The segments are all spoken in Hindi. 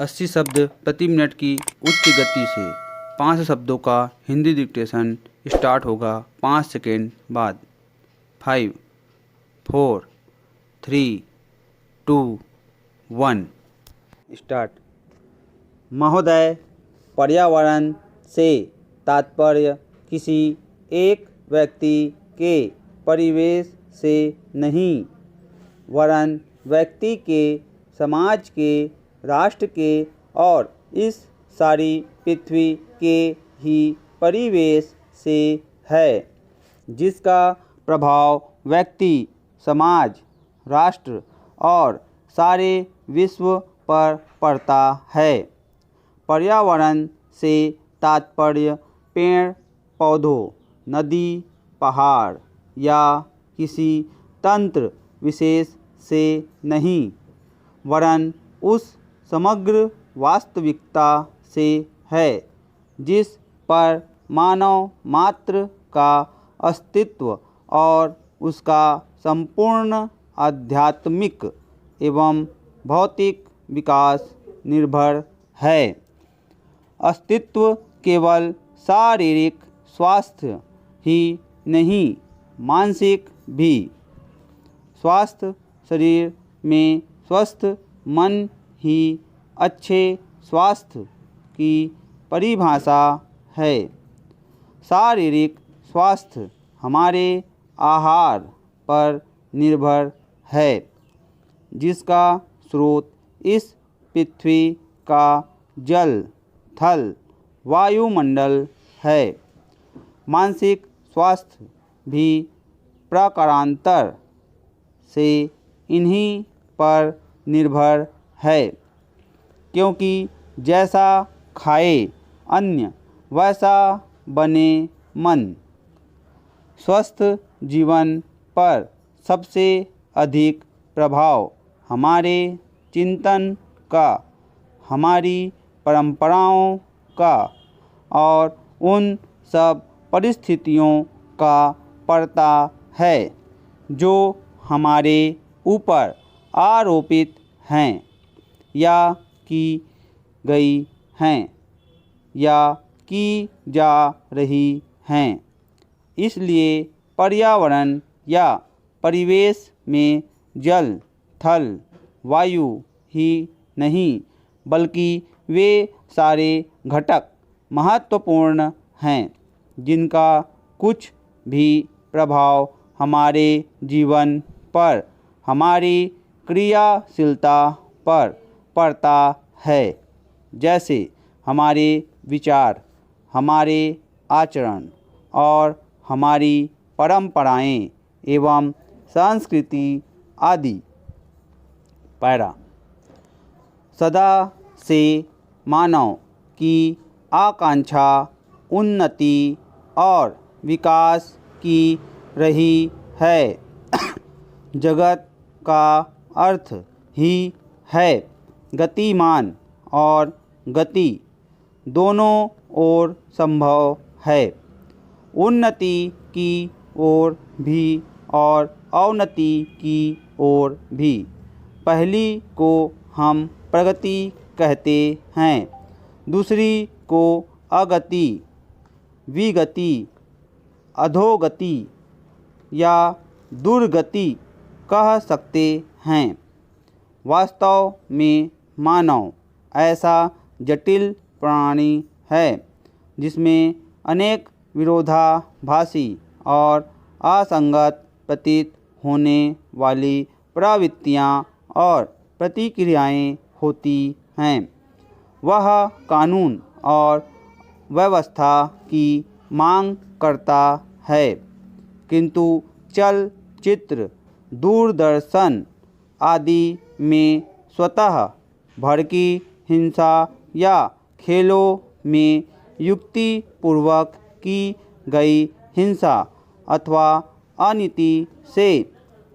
80 शब्द प्रति मिनट की उच्च गति से 500 शब्दों का हिंदी डिक्टेशन स्टार्ट होगा 5 सेकेंड बाद। 5, 4, 3, 2, 1 स्टार्ट। महोदय, पर्यावरण से तात्पर्य किसी एक व्यक्ति के परिवेश से नहीं, वरन व्यक्ति के, समाज के, राष्ट्र के और इस सारी पृथ्वी के ही परिवेश से है, जिसका प्रभाव व्यक्ति, समाज, राष्ट्र और सारे विश्व पर पड़ता है। पर्यावरण से तात्पर्य पेड़ पौधों, नदी, पहाड़ या किसी तंत्र विशेष से नहीं, वरन उस समग्र वास्तविकता से है जिस पर मानव मात्र का अस्तित्व और उसका संपूर्ण आध्यात्मिक एवं भौतिक विकास निर्भर है। अस्तित्व केवल शारीरिक स्वास्थ्य ही नहीं, मानसिक भी। स्वस्थ शरीर में स्वस्थ मन ही अच्छे स्वास्थ्य की परिभाषा है। शारीरिक स्वास्थ्य हमारे आहार पर निर्भर है, जिसका स्रोत इस पृथ्वी का जल, थल, वायुमंडल है। मानसिक स्वास्थ्य भी प्रकारांतर से इन्हीं पर निर्भर है, क्योंकि जैसा खाए अन्य वैसा बने मन। स्वस्थ जीवन पर सबसे अधिक प्रभाव हमारे चिंतन का, हमारी परंपराओं का और उन सब परिस्थितियों का पड़ता है जो हमारे ऊपर आरोपित हैं या की गई हैं या की जा रही हैं। इसलिए पर्यावरण या परिवेश में जल, थल, वायु ही नहीं, बल्कि वे सारे घटक महत्वपूर्ण हैं जिनका कुछ भी प्रभाव हमारे जीवन पर, हमारी क्रियाशीलता पर पड़ता है, जैसे हमारे विचार, हमारे आचरण और हमारी परंपराएं एवं संस्कृति आदि। पैरा। सदा से मानव की आकांक्षा उन्नति और विकास की रही है। जगत का अर्थ ही है गतिमान, और गति दोनों ओर संभव है, उन्नति की ओर भी और अवनति की ओर भी। पहली को हम प्रगति कहते हैं, दूसरी को अगति, विगति, अधोगति या दुर्गति कह सकते हैं। वास्तव में मानव ऐसा जटिल प्राणी है जिसमें अनेक विरोधाभासी और असंगत प्रतीत होने वाली प्रवृत्तियाँ और प्रतिक्रियाएं होती हैं। वह कानून और व्यवस्था की मांग करता है, किंतु चलचित्र, दूरदर्शन आदि में स्वतः भड़की हिंसा या खेलों में युक्तिपूर्वक की गई हिंसा अथवा अनीति से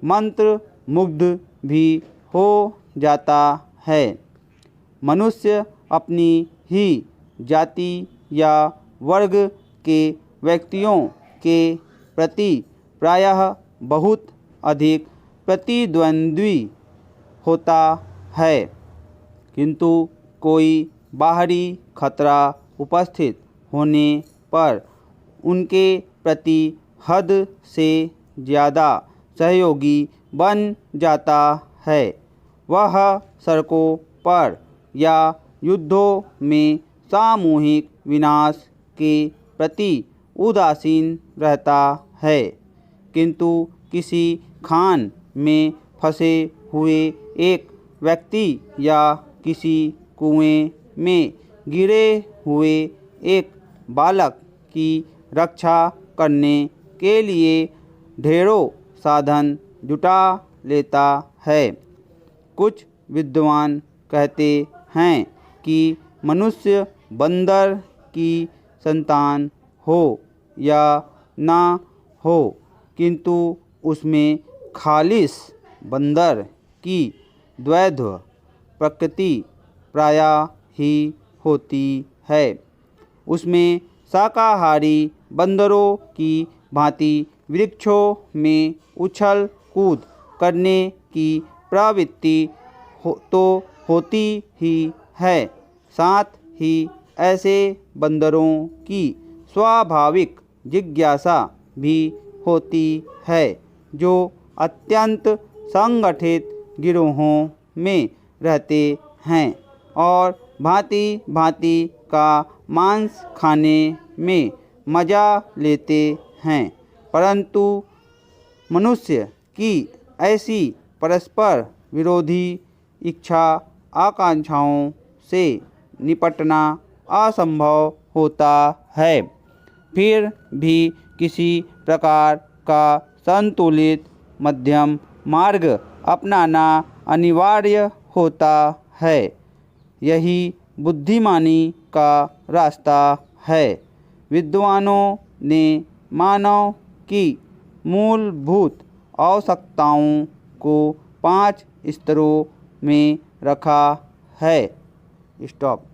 मंत्र मुग्ध भी हो जाता है। मनुष्य अपनी ही जाति या वर्ग के व्यक्तियों के प्रति प्रायः बहुत अधिक प्रतिद्वंद्वी होता है, किंतु कोई बाहरी खतरा उपस्थित होने पर उनके प्रति हद से ज़्यादा सहयोगी बन जाता है। वह सड़कों पर या युद्धों में सामूहिक विनाश के प्रति उदासीन रहता है, किंतु किसी खान में फंसे हुए एक व्यक्ति या किसी कुएं में गिरे हुए एक बालक की रक्षा करने के लिए ढेरों साधन जुटा लेता है। कुछ विद्वान कहते हैं कि मनुष्य बंदर की संतान हो या ना हो, किंतु उसमें खालिस बंदर की द्वैध प्रकृति प्रायः ही होती है। उसमें शाकाहारी बंदरों की भांति वृक्षों में उछल कूद करने की प्रवृत्ति तो होती ही है, साथ ही ऐसे बंदरों की स्वाभाविक जिज्ञासा भी होती है जो अत्यंत संगठित गिरोहों में रहते हैं और भांति भांति का मांस खाने में मज़ा लेते हैं, परंतु मनुष्य की ऐसी परस्पर विरोधी इच्छा आकांक्षाओं से निपटना असंभव होता है। फिर भी किसी प्रकार का संतुलित मध्यम मार्ग अपनाना अनिवार्य होता है। यही बुद्धिमानी का रास्ता है। विद्वानों ने मानव की मूलभूत आवश्यकताओं को 5 स्तरों में रखा है। स्टॉप।